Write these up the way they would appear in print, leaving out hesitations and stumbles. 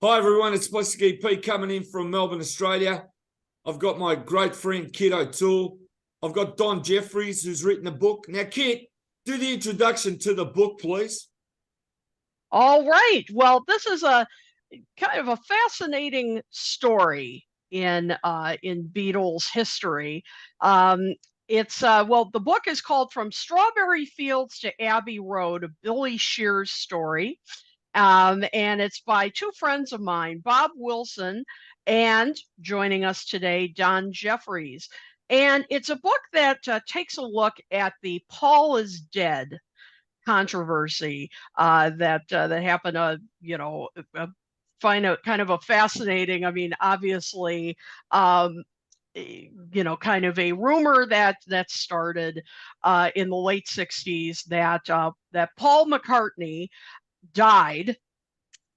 Hi everyone, it's Publicity coming in from Melbourne, Australia. I've got my great friend Kit O'Toole. I've got Don Jeffries, who's written a book. Now, Kit, do the introduction to the book, please. All right. Well, this is a kind of a fascinating story in Beatles history. The book is called From Strawberry Fields to Abbey Road, a Billy Shears story. And it's by two friends of mine, Bob Wilson, and joining us today, Don Jeffries. And it's a book that takes a look at the Paul is dead controversy that happened. Find a kind of a fascinating. I mean, obviously, kind of a rumor that started in the late '60s that Paul McCartney died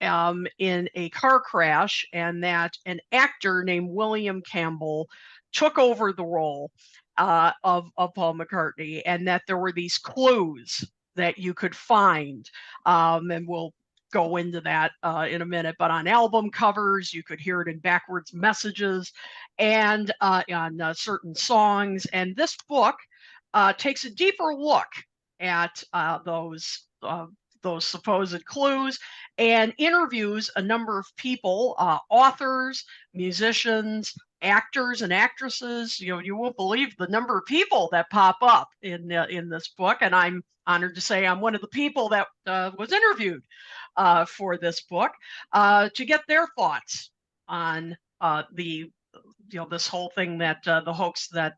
in a car crash, and that an actor named William Campbell took over the role of Paul McCartney, and that there were these clues that you could find, and we'll go into that in a minute, but on album covers, you could hear it in backwards messages and on certain songs. And this book takes a deeper look at those supposed clues and interviews a number of people, authors, musicians, actors and actresses. You won't believe the number of people that pop up in this book, and I'm honored to say I'm one of the people that was interviewed for this book to get their thoughts on this whole thing, that the hoax, that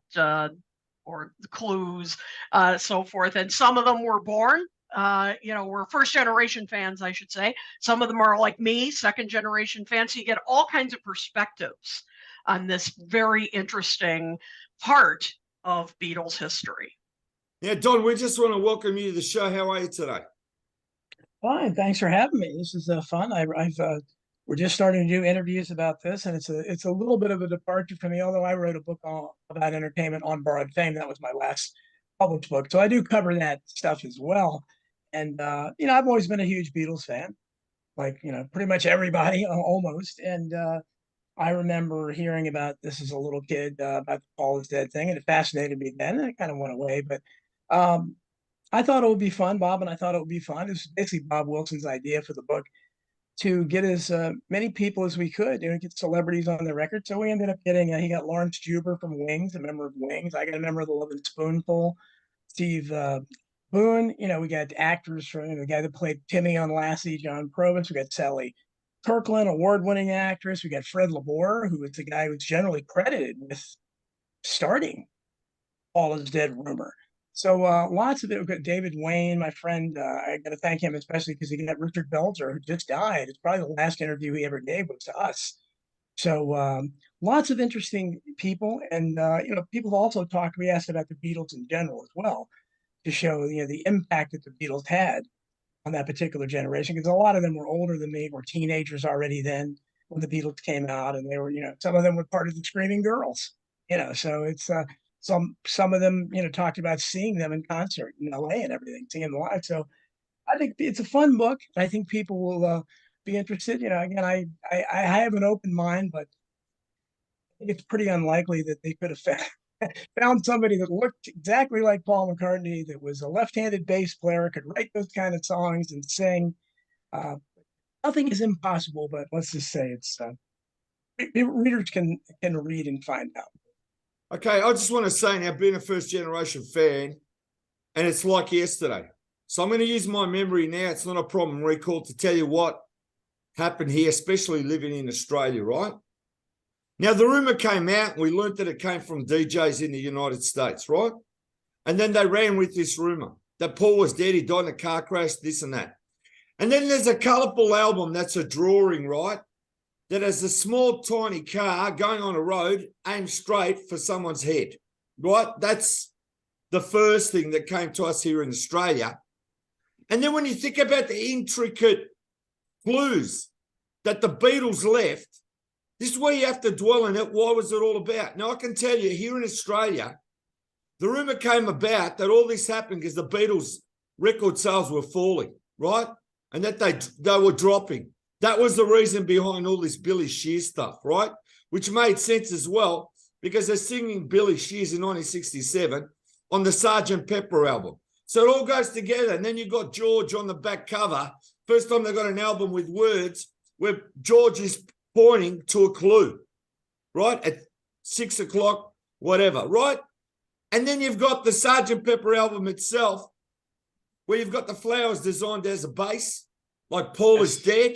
or the clues, so forth. And some of them were born. We're first generation fans, I should say. Some of them are like me, second generation fans. So you get all kinds of perspectives on this very interesting part of Beatles history. Yeah, Don, we just want to welcome you to the show. How are you today? Fine, thanks for having me. This is fun. We're just starting to do interviews about this, and it's a little bit of a departure for me. Although I wrote a book about entertainment on borrowed fame, that was my last published book, so I do cover that stuff as well. And I've always been a huge Beatles fan, like pretty much everybody almost. And I remember hearing about this as a little kid about the Paul is dead thing, and it fascinated me then. And it kind of went away, but I thought it would be fun, Bob, and I thought it would be fun. It was basically Bob Wilson's idea for the book to get as many people as we could, get celebrities on the record. So we ended up getting, he got Lawrence Juber from Wings, a member of Wings. I got a member of the Lovin' Spoonful, Steve Boone. We got actors from the guy that played Timmy on Lassie, John Provis. We got Sally Kirkland, award-winning actress. We got Fred Laborde, who was the guy who's generally credited with starting Paul is Dead rumor. So lots of it. We've got David Wayne, my friend. I got to thank him especially because he got Richard Belzer, who just died. It's probably the last interview he ever gave was to us. So lots of interesting people, and people also talked. We asked about the Beatles in general as well, to show the impact that the Beatles had on that particular generation, because a lot of them were older than me, were teenagers already then when the Beatles came out, and they were some of them were part of the Screaming Girls. So it's some of them talked about seeing them in concert in LA and everything, seeing them live. So I think it's a fun book. I think people will be interested. Again, I have an open mind, but I think it's pretty unlikely that they could have found somebody that looked exactly like Paul McCartney, that was a left-handed bass player, could write those kind of songs and sing. Nothing is impossible, but let's just say it's readers can read and find out. Okay, I just want to say now, being a first-generation fan, and it's like yesterday. So I'm going to use my memory now. It's not a problem, recall, to tell you what happened here, especially living in Australia, right? Now, the rumor came out, and we learned that it came from DJs in the United States, right? And then they ran with this rumor that Paul was dead, he died in a car crash, this and that. And then there's a colourful album that's a drawing, right? That has a small, tiny car going on a road aimed straight for someone's head, right? That's the first thing that came to us here in Australia. And then when you think about the intricate clues that the Beatles left, this is where you have to dwell in it. What was it all about? Now, I can tell you, here in Australia, the rumor came about that all this happened because the Beatles' record sales were falling, right? And that they were dropping. That was the reason behind all this Billy Shears stuff, right? Which made sense as well, because they're singing Billy Shears in 1967 on the Sgt. Pepper album. So it all goes together. And then you got George on the back cover. First time they got an album with words where George is pointing to a clue, right? At 6 o'clock, whatever, right? And then you've got the Sgt. Pepper album itself, where you've got the flowers designed as a base, like Paul is dead,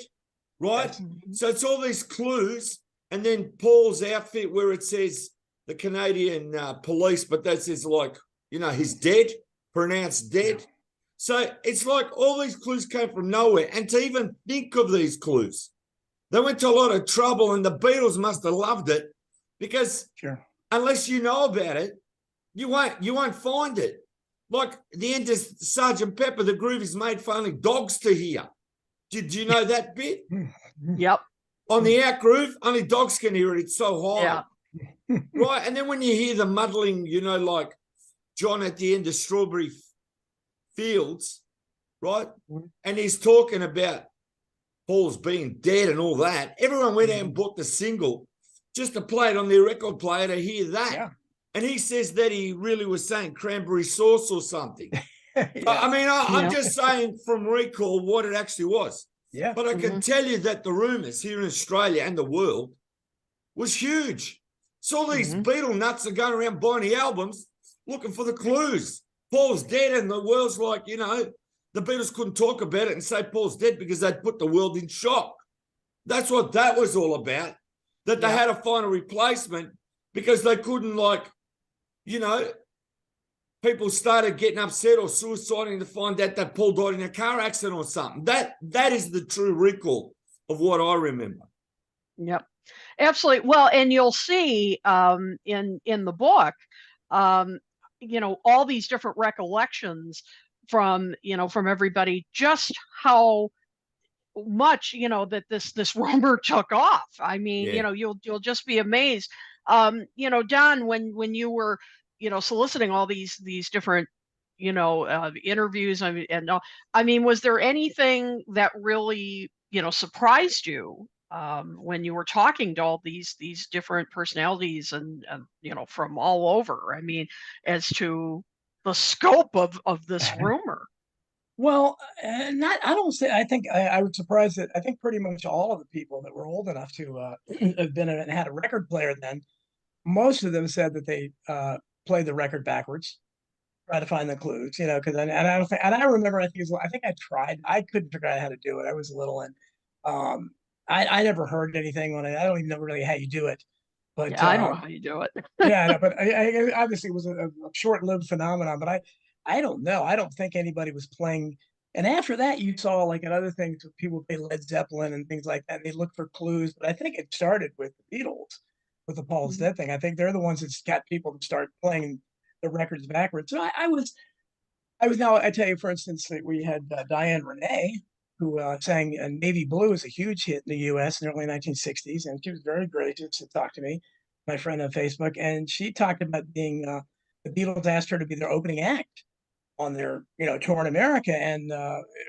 right? Yes. So it's all these clues. And then Paul's outfit where it says the Canadian police, but that says like, you know, he's dead, pronounced dead. Yeah. So it's like all these clues came from nowhere. And to even think of these clues, they went to a lot of trouble, and the Beatles must have loved it, because unless you know about it, you won't find it. Like the end of Sgt. Pepper, the groove is made for only dogs to hear. Did you know that bit? Yep. On the out groove, only dogs can hear it. It's so high. Yeah. Right. And then when you hear the muddling, you know, like John at the end of Strawberry Fields, right? And he's talking about Paul's being dead and all that. Everyone went out and bought the single just to play it on their record player to hear that. Yeah. And he says that he really was saying cranberry sauce or something. I mean, I'm just saying from recall what it actually was. Yeah. But I can tell you that the rumours here in Australia and the world was huge. So all these Beatle nuts are going around buying the albums looking for the clues. Paul's dead, and the world's like, you know, the Beatles couldn't talk about it and say Paul's dead because they'd put the world in shock. That's what that was all about, that they had to find a replacement because they couldn't, like, you know, people started getting upset or suiciding to find out that Paul died in a car accident or something. That is the true recall of what I remember. Yep, absolutely. Well, and you'll see in the book, you know, all these different recollections from, you know, from everybody, just how much, you know, that this rumor took off. I mean, you know, you'll just be amazed. You know, Don, when you were, you know, soliciting all these different, you know, interviews, I mean, was there anything that really, you know, surprised you when you were talking to all these different personalities and you know, from all over? I mean, as to the scope of this rumor. Well, I think I was surprised that I think pretty much all of the people that were old enough to have been and had a record player then, most of them said that they played the record backwards, try to find the clues, you know, because I don't think, and I remember, I think I tried, I couldn't figure out how to do it. I was little, and I never heard anything on it. I don't even know really how you do it. But yeah, I don't know how you do it. Yeah, but I obviously it was a short-lived phenomenon. But I don't know. I don't think anybody was playing. And after that, you saw like in other things, people play Led Zeppelin and things like that. And they look for clues. But I think it started with the Beatles, with the Paul's Dead thing. I think they're the ones that got people to start playing the records backwards. So I was now. I tell you, for instance, that we had Diane Renee, who sang Navy Blue, was a huge hit in the U.S. in the early 1960s, and she was very gracious to talk to me, my friend on Facebook, and she talked about being the Beatles asked her to be their opening act on their, you know, tour in America, and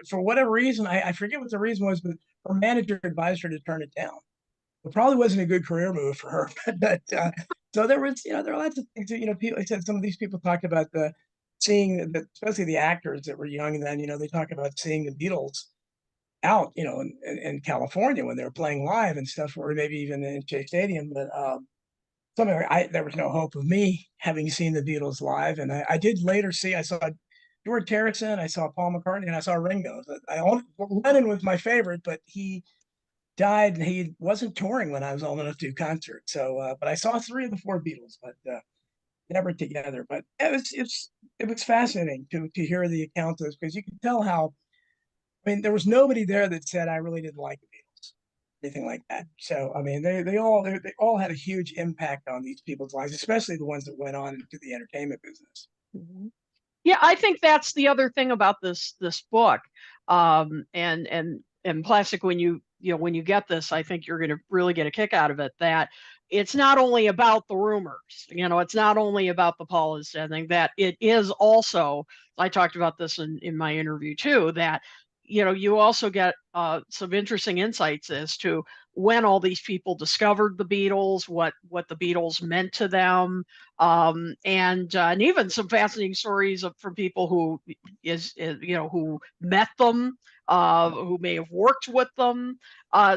for whatever reason, I forget what the reason was, but her manager advised her to turn it down. It probably wasn't a good career move for her, but so there was, you know, there are lots of things that, you know, people. I said some of these people talked about seeing the, especially the actors that were young then, you know, they talk about seeing the Beatles out, you know, in California when they were playing live and stuff, or maybe even in Shea Stadium. But there was no hope of me having seen the Beatles live. And I did later see, I saw George Harrison, I saw Paul McCartney, and I saw Ringo. Lennon was my favorite, but he died, and he wasn't touring when I was old enough to do concerts. So, but I saw 3 of the 4 Beatles, but never together. But it was fascinating to hear the account of this, because you could tell how. I mean, there was nobody there that said I really didn't like the Beatles, anything like that. So, I mean, they all had a huge impact on these people's lives, especially the ones that went on into the entertainment business. Mm-hmm. Yeah, I think that's the other thing about this book, and Plastic. When you get this, I think you're going to really get a kick out of it. That it's not only about the rumors, you know, it's not only about the Paul is dead thing. That it is also. I talked about this in my interview too. That you also get some interesting insights as to when all these people discovered the Beatles, what the Beatles meant to them, and even some fascinating stories from people who who met them, who may have worked with them.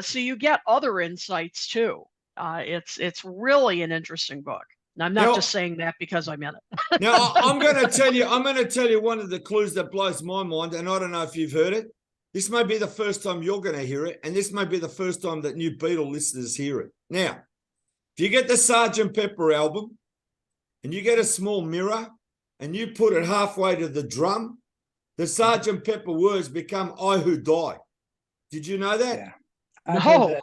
So you get other insights too. It's really an interesting book. And I'm not just saying that because I'm in it. Now I'm going to tell you one of the clues that blows my mind, and I don't know if you've heard it. This may be the first time you're going to hear it, and this may be the first time that new Beatle listeners hear it. Now, if you get the Sgt. Pepper album and you get a small mirror and you put it halfway to the drum, the Sgt. Pepper words become "I Who Die." Did you know that? Yeah.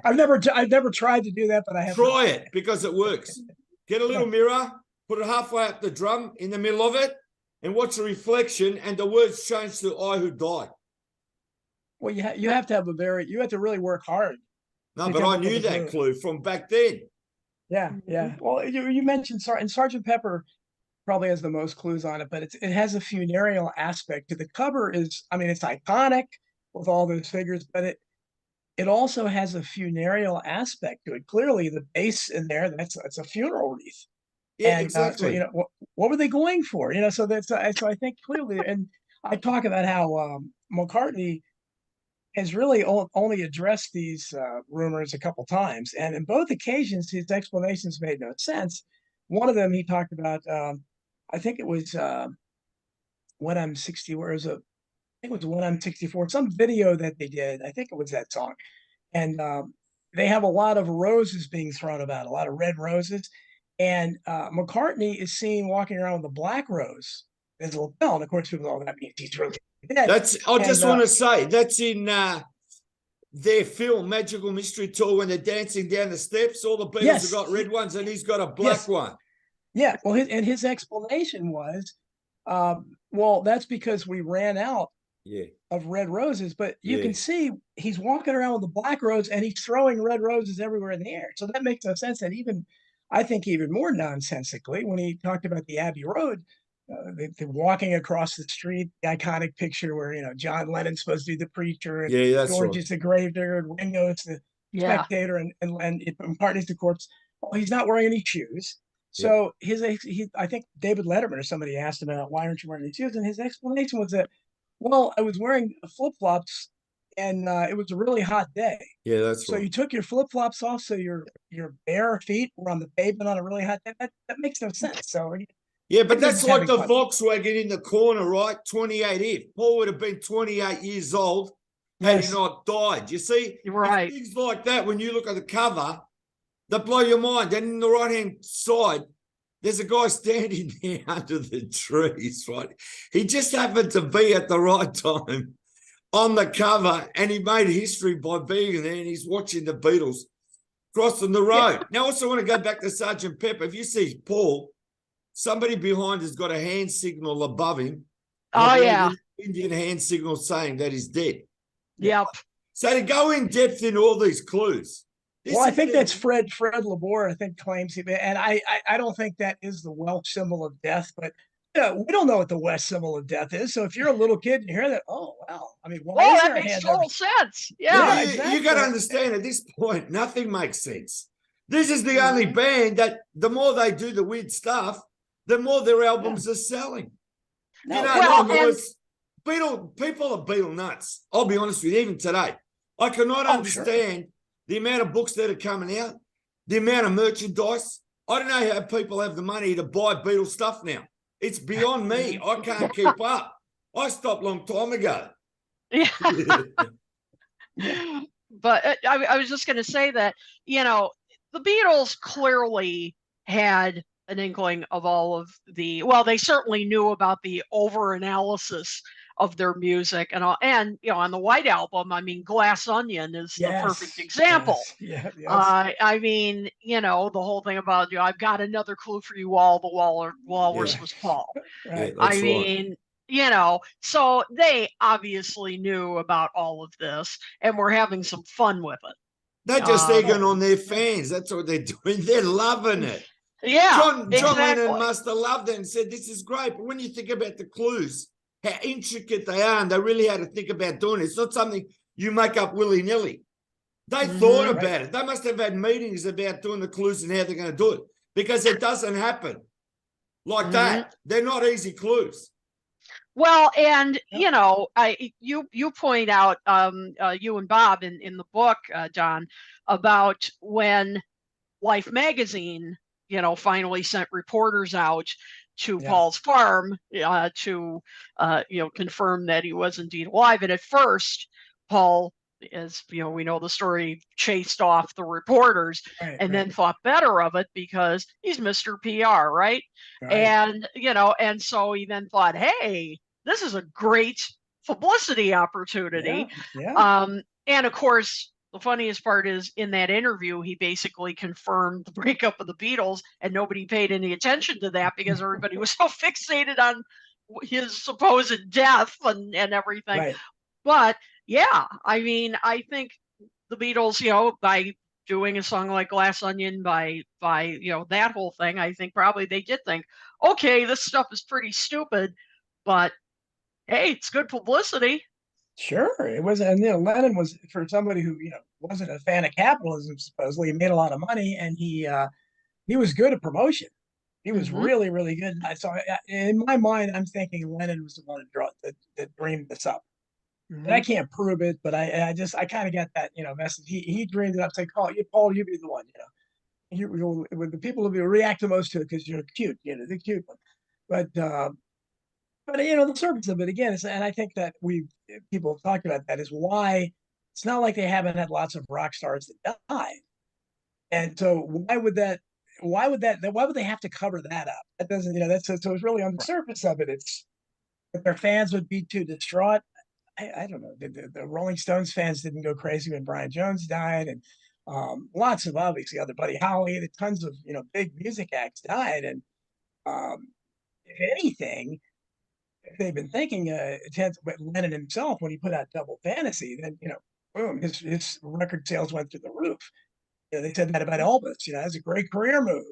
I've never tried to do that, but I have. Try it because it works. Get a little mirror, put it halfway up the drum in the middle of it, and watch the reflection, and the words change to "I Who Die." Well, you have to have you have to really work hard. No, but I knew that clue from back then. Yeah, yeah. Well, you mentioned and Sgt. Pepper probably has the most clues on it, but it has a funereal aspect to the cover. It's iconic with all those figures, but it also has a funereal aspect to it. Clearly, the base in there, that's a funeral wreath. Yeah, and, exactly. So, what were they going for? So so I think clearly, and I talk about how McCartney has really only addressed these rumors a couple times, and in both occasions, his explanations made no sense. One of them, he talked about, I think it was "When I'm 60," where is it? I think it was "When I'm 64," some video that they did. I think it was that song, and they have a lot of roses being thrown about, a lot of red roses, and McCartney is seen walking around with a black rose as a lapel, and of course, people, that means he's really dead. I just want to say that's in their film Magical Mystery Tour when they're dancing down the steps. All the Beatles have got red ones, and he's got a black one. Yeah, well, his explanation was, well, that's because we ran out of red roses, but you can see he's walking around with a black rose and he's throwing red roses everywhere in the air. So that makes no sense. And I think even more nonsensically, when he talked about the Abbey Road, they're walking across the street, the iconic picture where, John Lennon's supposed to be the preacher, and George is the gravedigger, and Ringo's the spectator, and McCartney's the corpse. Well, he's not wearing any shoes. So I think David Letterman or somebody asked him about, why aren't you wearing any shoes? And his explanation was that, well, I was wearing flip-flops and it was a really hot day. Yeah, that's so you took your flip-flops off, so your bare feet were on the pavement on a really hot day. That makes no sense. So yeah, but that's like the Volkswagen in the corner, right? 28 if. Paul would have been 28 years old had he not died. You see, right? Things like that, when you look at the cover, that blow your mind. And in the right-hand side, there's a guy standing there under the trees, right? He just happened to be at the right time on the cover, and he made history by being there, and he's watching the Beatles crossing the road. Now, I also want to go back to Sgt. Pepper. If you see Paul, somebody behind has got a hand signal above him. Oh, yeah. Indian hand signal saying that he's dead. Yep. So to go in depth in all these clues. Well, I think that's Fred Laborde, I think, claims he, and I don't think that is the Welsh symbol of death, but we don't know what the West symbol of death is. So if you're a little kid and you hear that, oh, well, I mean, why is there a hand? That makes total sense. Yeah, exactly. You got to understand, at this point, nothing makes sense. This is the only band that the more they do the weird stuff, the more their albums are selling. No, people are Beatle nuts. I'll be honest with you, even today. I cannot understand the amount of books that are coming out, the amount of merchandise. I don't know how people have the money to buy Beatles stuff now. It's beyond me. I can't keep up. I stopped a long time ago. Yeah. But I was just going to say that, the Beatles clearly had an inkling of all of they certainly knew about the over-analysis of their music and all, and on the White Album, I mean, Glass Onion is the perfect example. I mean, the whole thing about I've got another clue for you all, the walrus was Paul. Right. I mean, so they obviously knew about all of this and were having some fun with it. They're just egging on their fans. That's what they're doing. They're loving it. Yeah, John Lennon must have loved it and said, "This is great." But when you think about the clues, how intricate they are, and they really had to think about doing it. It's not something you make up willy-nilly. They thought about it. They must have had meetings about doing the clues and how they're going to do it, because it doesn't happen like that. They're not easy clues. Well, and you know, you point out, you and Bob in the book, John, about when Life magazine, you know, finally sent reporters out to Paul's farm to you know, confirm that he was indeed alive. And at first, Paul, as you know, we know the story, chased off the reporters, and then thought better of it because he's Mr. PR, right? And you know, and so he then thought, hey, this is a great publicity opportunity. And of course, the funniest part is, in that interview, he basically confirmed the breakup of the Beatles, and nobody paid any attention to that because everybody was so fixated on his supposed death and everything. But yeah, I mean, I think the Beatles, you know, by doing a song like Glass Onion, by you know, that whole thing, I think probably they did think, okay, this stuff is pretty stupid, but hey, it's good publicity. Sure, it was, and you know, Lennon was, for somebody who, you know, wasn't a fan of capitalism, supposedly, he made a lot of money, and he was good at promotion. He was really, really good. So in my mind, I'm thinking Lennon was the one that dreamed this up. And I can't prove it, but I kind of got that, you know, message. He dreamed it up, saying, "Paul, you be the one, you know, the people will react the most to it because you're cute, you know, the cute one." But you know, the surface of it again is, and I think that people have talked about that, is why it's not like they haven't had lots of rock stars that died. And so why would they have to cover that up? That doesn't, you know, so it's really on the surface of it. It's that their fans would be too distraught. I don't know. The Rolling Stones fans didn't go crazy when Brian Jones died, and lots of obviously other, Buddy Holly, tons of, you know, big music acts died. And if anything, if they've been thinking, Lennon himself, when he put out Double Fantasy, then, you know, boom, his record sales went through the roof. You know, they said that about Elvis. You know, that's a great career move.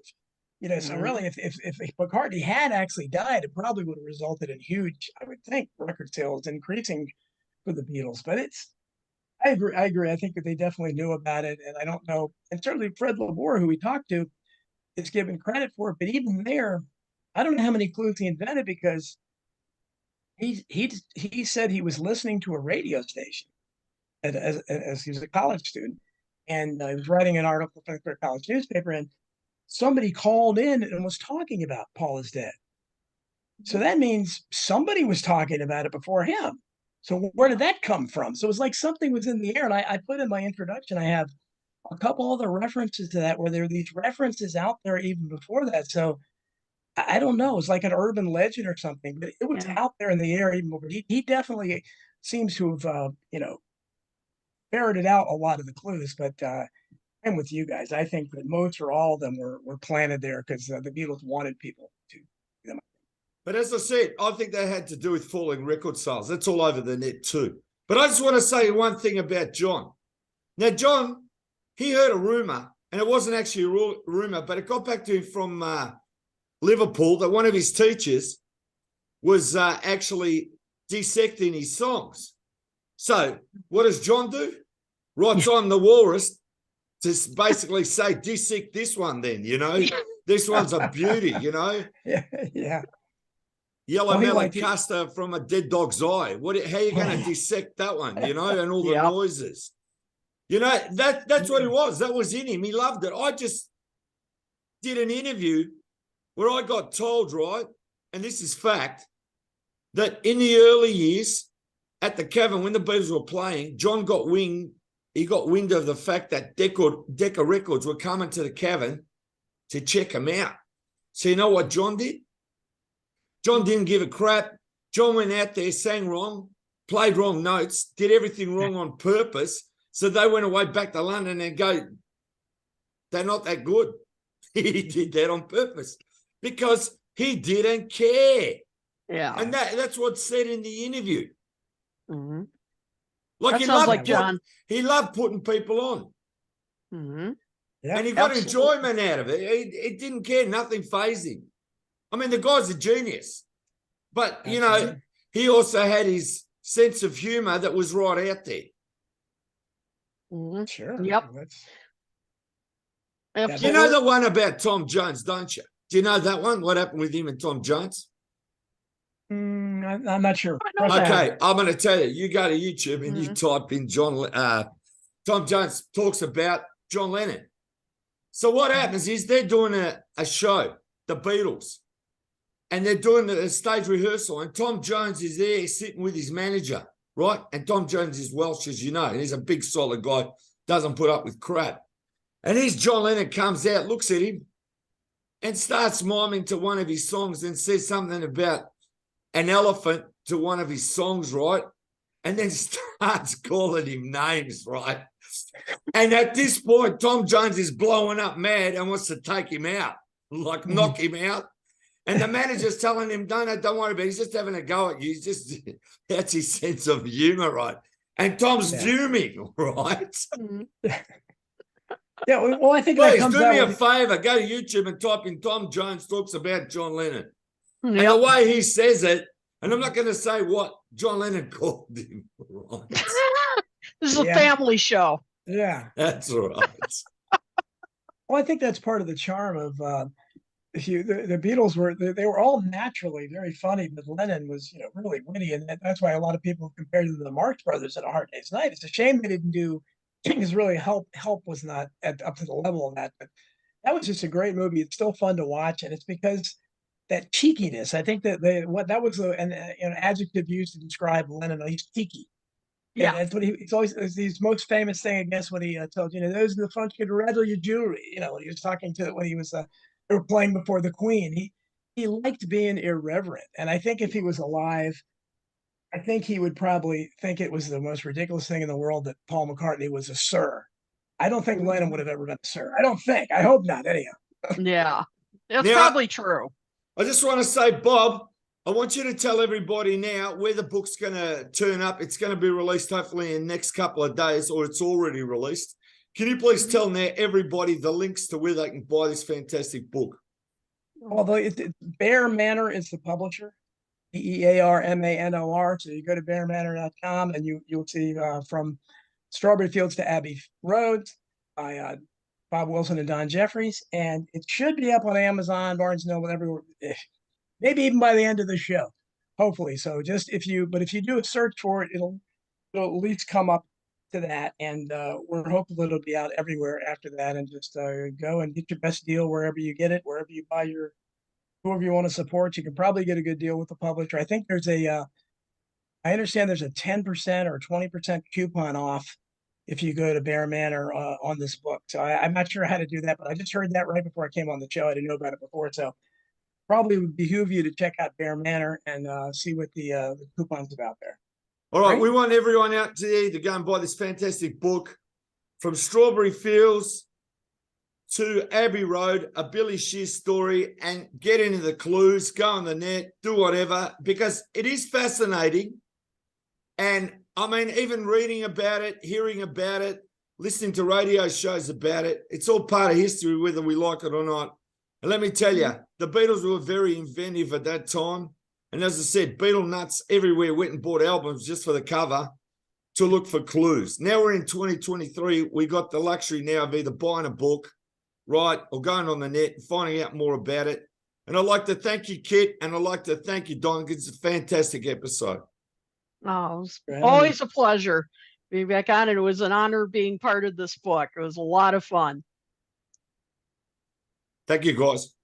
You know, so really, if McCartney had actually died, it probably would have resulted in huge, I would think, record sales increasing for the Beatles. But I agree. I think that they definitely knew about it, and I don't know. And certainly Fred Laborde, who we talked to, is given credit for it. But even there, I don't know how many clues he invented, because he said he was listening to a radio station as he was a college student, and he was writing an article for a college newspaper, and somebody called in and was talking about Paul is dead. So that means somebody was talking about it before him. So where did that come from? So it was like something was in the air. And I put in my introduction, I have a couple other references to that, where there are these references out there even before that. So I don't know. It's like an urban legend or something, but it was out there in the air even before. He definitely seems to have, you know, ferreted out a lot of the clues. But I'm with you guys. I think that most or all of them were planted there because the Beatles wanted people to see them. But as I said, I think they had to do with falling record sales. That's all over the net too. But I just want to say one thing about John. Now, John, he heard a rumor, and it wasn't actually a rumor, but it got back to him from Liverpool, that one of his teachers was actually dissecting his songs. So what does John do? Writes on the Walrus to basically say, dissect this one then, you know. This one's a beauty, you know. Yeah. Yellow melon castor from a dead dog's eye. How are you going to dissect that one, you know, and all the noises? You know, that's what it was. That was in him. He loved it. I just did an interview where I got told, right, and this is fact, that in the early years at the Cavern, when the Beatles were playing, John got wind of the fact that Decca Records were coming to the Cavern to check them out. So you know what John did? John didn't give a crap. John went out there, sang wrong, played wrong notes, did everything wrong on purpose. So they went away back to London and go, they're not that good. He did that on purpose because he didn't care. Yeah. And that's what's said in the interview. Mm-hmm. Like that sounds like John. He loved putting people on. Mm-hmm. Yeah, and he got enjoyment out of it. He didn't care. Nothing fazed him. I mean, the guy's a genius. But, you know, he also had his sense of humor that was right out there. Mhm. Sure. Yep. That's, Absolutely. You know the one about Tom Jones, don't you? Do you know that one? What happened with him and Tom Jones? I'm not sure. I know that. Okay, I'm going to tell you. You go to YouTube and you Mhm. type in Tom Jones talks about John Lennon. So what happens is they're doing a show, the Beatles, and they're doing a stage rehearsal, and Tom Jones is there sitting with his manager, right? And Tom Jones is Welsh, as you know, and he's a big, solid guy, doesn't put up with crap. And here's John Lennon comes out, looks at him, and starts miming to one of his songs and says something about an elephant to one of his songs, right? And then starts calling him names, right? And at this point, Tom Jones is blowing up mad and wants to take him out, like knock him out. And the manager's telling him, no, don't worry about it. He's just having a go at you. He's just, that's his sense of humor, right? And Tom's fuming, right? Mhm. yeah. Well, I think that Please comes do out me a with, favor. Go to YouTube and type in Tom Jones talks about John Lennon. And Yep. the way he says it, and I'm not going to say what John Lennon called him, right? This is a Yeah. family show. yeah. That's right. Well, I think that's part of the charm of if you the Beatles were they were all naturally very funny, but Lennon was really witty, and that's why a lot of people compared him to the Marx Brothers in A Hard Day's Night. It's a shame they didn't do because really help was not up to the level of that, but that was just a great movie. It's still fun to watch, and it's because that cheekiness. I think that that was an adjective used to describe Lennon. He's cheeky. And Yeah. that's what he's always his most famous thing, I guess, when he told those in the front could rattle your jewelry. When he was talking to when he was they were playing before the Queen. He liked being irreverent, and I think if he was alive, I think he would probably think it was the most ridiculous thing in the world that Paul McCartney was a sir. I don't think Lennon would have ever been a sir. I don't think. I hope not. Anyhow. Yeah. That's Now- probably true. I just want to say, Bob, I want you to tell everybody now where the book's going to turn up. It's going to be released hopefully in the next couple of days, or it's already released. Can you please tell now everybody the links to where they can buy this fantastic book? Although Bear Manor is the publisher, BEARMANOR. So you go to bearmanor.com and you'll see from Strawberry Fields to Abbey Road by Bob Wilson and Don Jeffries, and it should be up on Amazon, Barnes & Noble, everywhere. Maybe even by the end of the show, hopefully. So just if you do a search for it, it'll at least come up to that, and we're hoping it'll be out everywhere after that. And just go and get your best deal wherever you get it, wherever you buy whoever you want to support. You can probably get a good deal with the publisher. I think there's I understand there's a 10% or 20% coupon off if you go to Bear Manor on this book. So I'm not sure how to do that, but I just heard that right before I came on the show. I didn't know about it before, so probably would behoove you to check out Bear Manor and see what the coupon's about there. All right, Right. we want everyone out there to go and buy this fantastic book, From Strawberry Fields to Abbey Road, a Billy Shear story, and get into the clues, go on the net, do whatever, because it is fascinating. And I mean, even reading about it, hearing about it, listening to radio shows about it, it's all part of history, whether we like it or not. And let me tell you, the Beatles were very inventive at that time. And as I said, Beatle nuts everywhere went and bought albums just for the cover to look for clues. Now we're in 2023. We got the luxury now of either buying a book, right, or going on the net and finding out more about it. And I'd like to thank you, Kit, and I'd like to thank you, Don. It's a fantastic episode. Oh, it was Right. always a pleasure being back on, and it was an honor being part of this book. It was a lot of fun. Thank you, guys.